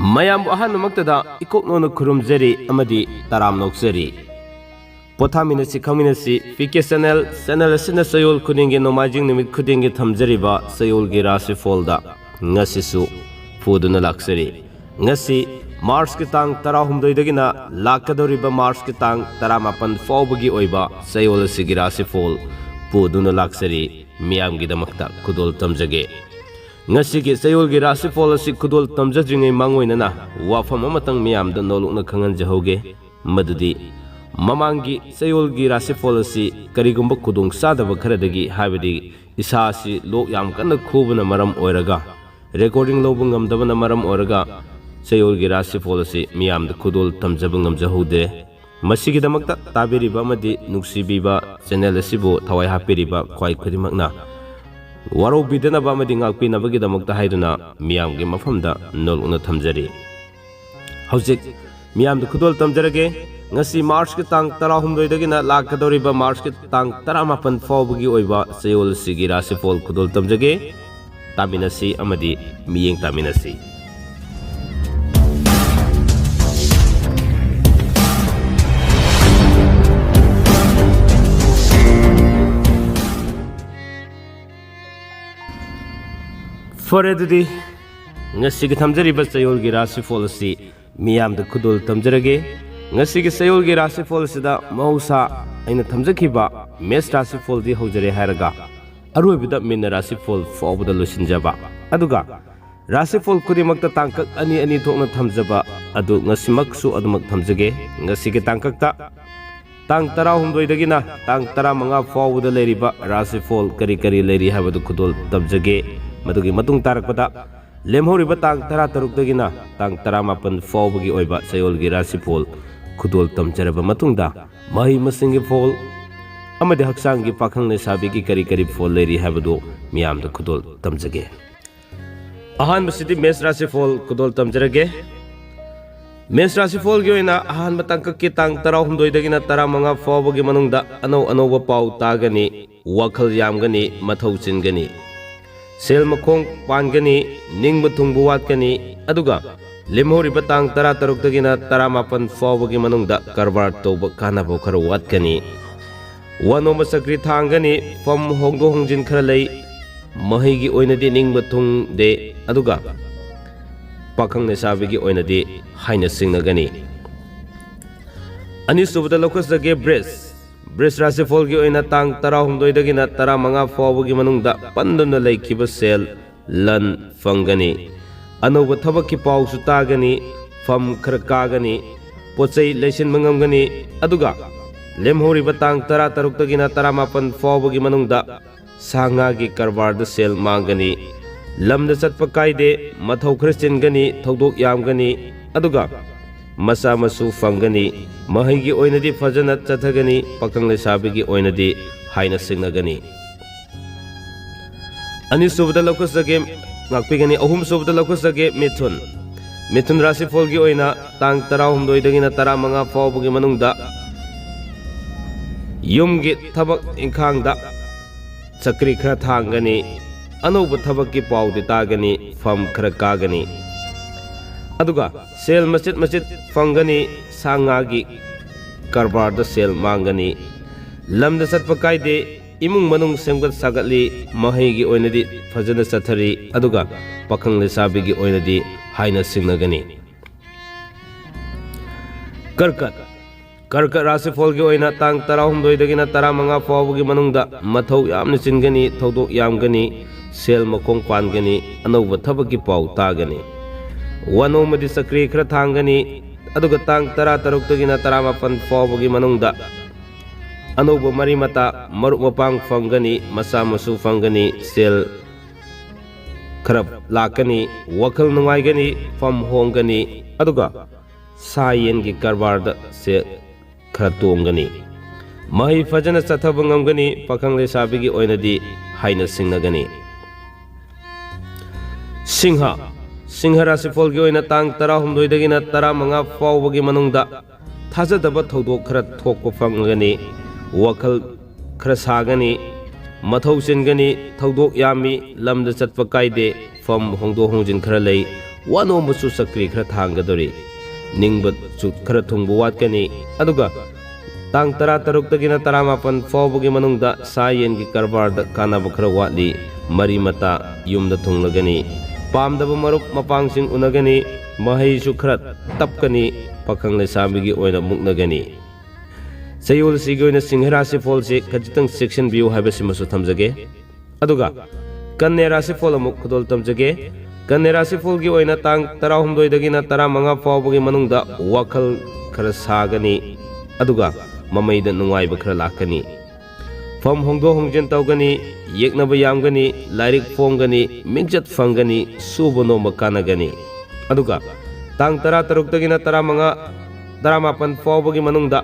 mayam ahan maktada ikokno khurumjari amadi taram nokjari pothaminasi khangminasi pk channel asina sayol khudingi nomajing nimit khudingi thamjariba sayolgi Rashifal da ngasisu puduna laksari ngasi March ki tang 16 dagina lakadoriba March ki tang 18 fawbagi oiba sayol asigi Rashifal puduna laksari miyamgi damakta khudol tamjage ngasi sayolgi Rashifal asi khudol tamjadringai mangoinana wafam amatang miyamda nolokna khangan jahoge madudi mamangi sayolgi Rashifal asi karigumba khudong sadaba kharadagi habidi isa asi lok yam kanna khubuna maram oiraga recording lobung ngamdabana maram oiraga sayolgi Rashifal asi miyamda khudol tamjaba ngamjahode masigi damakta tabiriba amadi nuksibiba channel asibu thawai hapiriba khwai khurimakna waro bidana ba amadi ngakpi nabagi damakta haiduna miyamgi mafamda noluna thamjari hojik miyamda khudol tamjarage ngasi March ki tang 16 dagina lakadoriba March ki tang 18 fawbagi oiba sayol sigi Rashifal khudol tamjage taminasi amadi miyeng taminasi Foredudi ngasi ki thamjariba sayolgi Rashifal asi miyamda khudol tamjarage ngasi ki sayolgi Rashifal sida mausa aina thamjakhiba mes Rashifal di hojare haraga aruibida min Rashifal fawbada losinjaba aduga Rashifal kudimakta tangkak ani thokna thamjaba adu ngasimaksu adumak thamjage ngasi ki tangkakta tang 16 dagina tang 15 fawbada leriba Rashifal kari leri habadu khudol tamjage madugi matung tarakpada lemhoriba tang 13 dagina tang 18 fawbagi oiba sayolgi Rashifal khudol tamjaraba matungda mahi masingi fol amadi haksangi pakhangne sabigi kari fol leri habadu miyamda khudol tamjage ahan masidi mes Rashifal khudol tamjarage mes Rashifal gi oina ahan matangka ki tang 16 dagina 15 fawbagi manungda anova pau tagani wakhal yamgani mathau chingani sel makong pangani ningba thungbu watkani aduga lemhoriba tang 13 dagina 18 fawbagi manungda karbar toba kanabo khara watkani wanoma sakri thangani fam hongdo hongjin khara lei mahigi oinadi ningba thung de aduga pakhangne sabigi oinadi haina singnagani ani subada lokasage Bres Rashifal gi oina tang 16 dagina 15 fawbagi manungda panduna laikhiba sel lan fangani anoba thabakki pawsu tagani fam khara kagani pochai leisin mangamgani aduga lemhoriba tang 13 dagina 18 fawbagi manungda sanga gi karbarda sel mangani lamda chatpa kaide mathau khara chingani thodok yamgani aduga masa masu fangani mahigi oinadi fajana chathagani pakangle sabigi oinadi haina singnagani ani subda lokosage ngakpigani ahum subda lokosage mithun Rashifal gi oina tang 16 dagina 15 fawbagi manungda yumgi thabak inkhangda chakri khara thangani anoba thabakki pawdi tagani fam khara kagani aduga sel masjid fangani sangagi karbarda sel mangani lamda satpa kaide imung manung semgat sagatli mahigi oinadi fajana sathari aduga pakhangle sabigi oinadi haina singnagani karkat Rashifal gi oina tang 16 dagina 15 fawbagi manungda mathau yamna chingani thodok yamgani sel makong pangani anoba thabaki paw tagani wanomadi sakri khara thangani aduga tang 13 dagina 18 fawbagi manungda anoba marimata maruk mapang fangani masa masu fangani sel kharap lakani wakhal nungaigani fam hongani aduga sayen gi karbarda se khara tongani mahi fajana chathaba ngamgani pakhangle sabigi oinadi haina singnagani Singha Rashifal gi oina tang 16 dagina 15 fawbagi manungda thajadaba thodok khara thokpa fangani wakhal khara sagani mathau chingani thodok yami lamda chatpa kaide fam hongdo hongjin khara lei वानोमबसु Sakri खरा थांगदोरी निंगबत सु खरा थुंगबु वाटकनी अदुगा तांग तरा तरुक्तगिना तरामापन फावबगी मनुंगदा सायेनगी कारबारदा कानाब खरा वाटली मरी मता युमदा थुंगलगनी पामदब मरुप मपांगसिंग उनगनी महैसु खरा तपकनी पाखंग लेसाबिगी ओइना मुक्नगनी चयोलसिगी ओइना सिंह राशिफल से खजितंग सेक्शन बियो हाइबसिमसु थमजगे अदुगा कन्या राशिफल अमुक खुदोल तमजगे कन्या राशिफल की ओइना तांग 13 दगिना 15 फावबगी मनुंगदा वाखल खरा सागनी अदुगा ममैदा नुंगाइबा खरा लाकनी फम होंगदो होंगजन तौगनी येकनबा यामगनी लाइरिक फोंगनी मिंगजत फंगनी सुबो नोमा कानगनी अदुगा तांग 13 दगिना 15 फावबगी मनुंगदा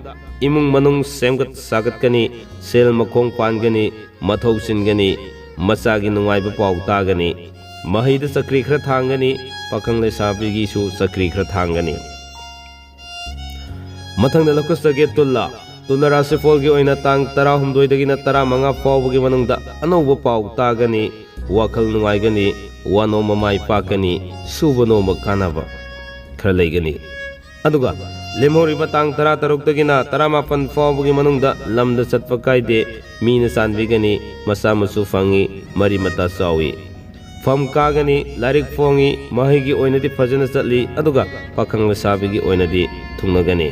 इमुंग मनुंग सेमगत सागतकनी सेल मखोंग पानगनी मथौ सिनगनी मचागी नुंगाइबा पाउ तागनी महैदा सक्री खरा थांगनी पाखंग लेसाबिगीसु सक्री खरा थांगनी मथंगदा लकुसगे तुला राशिफल की ओइना तांग 13 दगिना 15 फावबगी मनुंगदा अनौबा पाउ तागनी वाखल नुंगाइगनी वानो ममाई पाकनी सुबो नोमा कानाबा खरा लेगनी अदुगा लेमोरिबा तांग 13 दगिना 15 फावबगी मनुंगदा लमदा चटपा कायदे मीना सानबिगनी मसा मसु फंगी मरी मता चावी फम कागनी लाइरिक फोंगी महैगी ओइनदी फजना चटली अदुगा पाखंग लेसाबिगी ओइनदी थुंगनगनी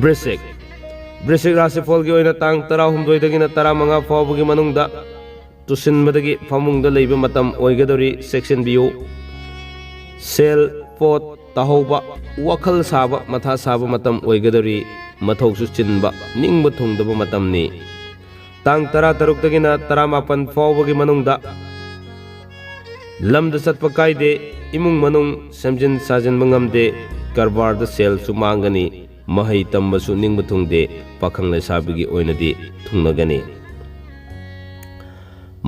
वृश्चिक राशिफल की ओइना तांग 13 दगिना 15 फावबगी मनुंगदा तुसिनबदगी फमुंगदा लेबा मतम ओइगदोरी सेक्शन बियो सेल पोत ताहौबा वखल साबा मथा साबा मतम ओइगदोरी मथौसु चिनबा निंगबा थुंगदबा मतमनी तांग 13 दगिना 15 फावबगी मनुंगदा लमदा चटपा कायदे इमुंग मनुंग समजिन साजनबा ngamde कारबारदा सेल सु मांगनी महै तंबसु निंगबा थुंगदे पाखंग लेसाबिगी ओइनदी थुंगनगनी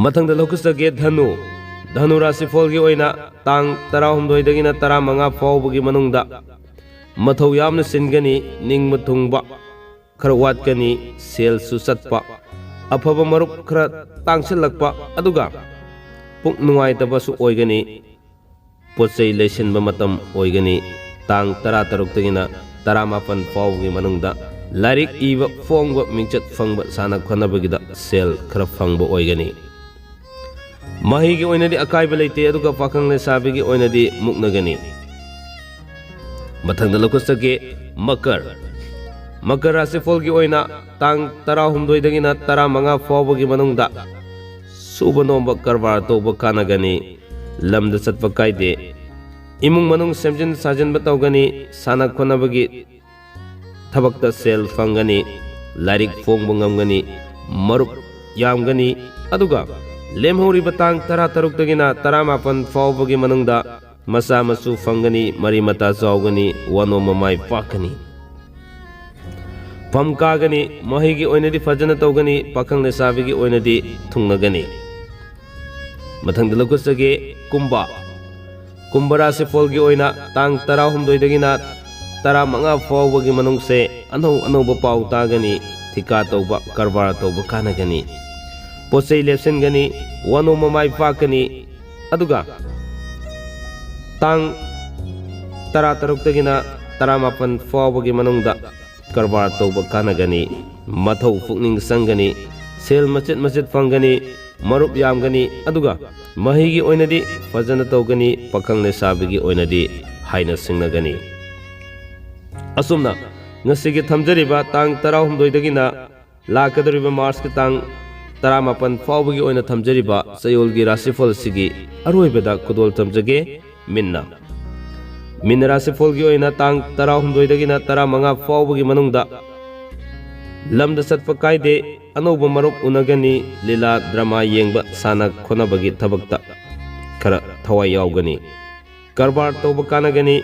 मथंगदा लोकसगे धनु राशिफल की ओइना तांग 13 दगिना 15 फावबगी मनुंगदा मथौ यामना सिनगनी निंगबा थुंगबा खरा वाटकनी सेल सु चटपा अफबा मरुप खरा तांगसलकपा अदुगा पुक नुंगाइतबसु ओइगनी पोचै लेसिनबा मतम ओइगनी तांग 13 दगिना 15 फावबगी मनुंगदा लाइरिक इबा फोंगबा मिंगचत फंगबा साना खनबगीदा सेल खरा फंगबा ओइगनी महैगी ओइनदी अकाइबा लेते अदुगा पाखंग लेसाबिगी ओइनदी मुक्नगनी मथंगदा लकुसगे मकर राशिफल की ओइना तांग 13 दगिना 15 फावबगी मनुंगदा सुबा नोंबा कारबार तौबा कानगनी लमदा चटपा कायदे इमुंग मनुंग सेमजिन साजनबा तौगनी साना खोनबगी थबकता सेल फंगनी लाइरिक फोंगबा ngamgani मरुप यामगनी अदुगा लेमहौरिबा तांग 13 दगिना 15 फावबगी मनुंगदा मसा मसु फंगनी मरी मता चावगनी वानो ममाई पाकनी फम कागनी महैगी ओइनदी फजना तौगनी पाखंग लेसाबिगी ओइनदी थुंगनगनी मथंगदा लकुसगे कुंभ राशिफल की ओइना तांग 13 दगिना 15 फावबगी मनुंगसे अनौबा पाउ तागनी थिका तौबा कारबार तौबा कानगनी पोचै लेपसिनगनी वानो ममाई पाकनी अदुगा तांग 13 दगिना 15 फावबगी मनुंगदा कारबार तौबा कानगनी मथौ पुकनिंग संगनी सेल मचित फंगनी मरुप यामगनी अदुगा महैगी ओइनदी फजना तौगनी पाखंग लेसाबिगी ओइनदी हाइना सिंगनगनी असुमना ngasiगी थमजरिबा तांग 13 दगिना लाकदरिबा मार्च के तांग 15 फावबगी ओइना थमजरिबा चयोलगी राशिफल सिगी अरोइबदा खुदोल थमजगे मिन राशिफल की ओइना तांग 13 दगिना 15 फावबगी मनुंगदा लमदा चटपा कायदे अनौबा मरुप उनगनी लीला ड्रामा येंगबा साना खोनबगी थबकता खरा थवाई यावगनी कारबार तौबा कानगनी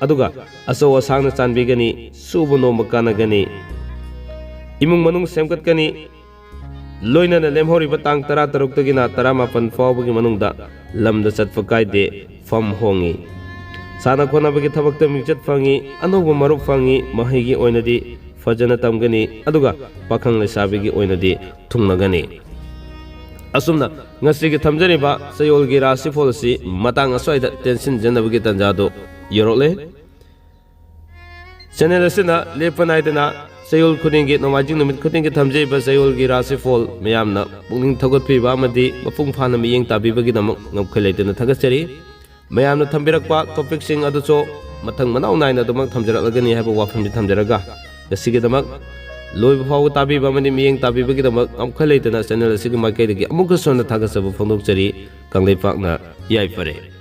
अदुगा असो असांगना चानबिगनी सुबो नोंबा कानगनी इमुंग मनुंग सेमकतकनी लोइनना लेमहौरिबा तांग 13 दगिना 15 फावबगी मनुंगदा लमदा चटपा कायदे फम होंगी साना खोनबगी थबकता मिंगचत फंगी अनौबा मरुप फंगी महैगी ओइनदी फजना तमगनी अदुगा पाखंग लेसाबिगी ओइनदी थुंगनगनी असुमना ngasi thamjari ba sayolgi Rashifal si matang aswaida tension janabagi tanjado yorole channel asina lepanaidana sayol khudingi nomajing numit khudingi thamjai ba sayolgi Rashifal mayamna pungning thogot ba amadi mapung phana miyeng tabibagi damak ngapkhalaitena thagachari mayamna thambirakpa topic sing aducho mathang manau naina damak thamjaralagani haba wafamji thamjaraga ngasi damak loy faw tabi ba mani miyeng tabi bagi damak amkhalaitena channel asigi makai dagi amukha sona thagasaba phondok chari kanglei pakna yai pare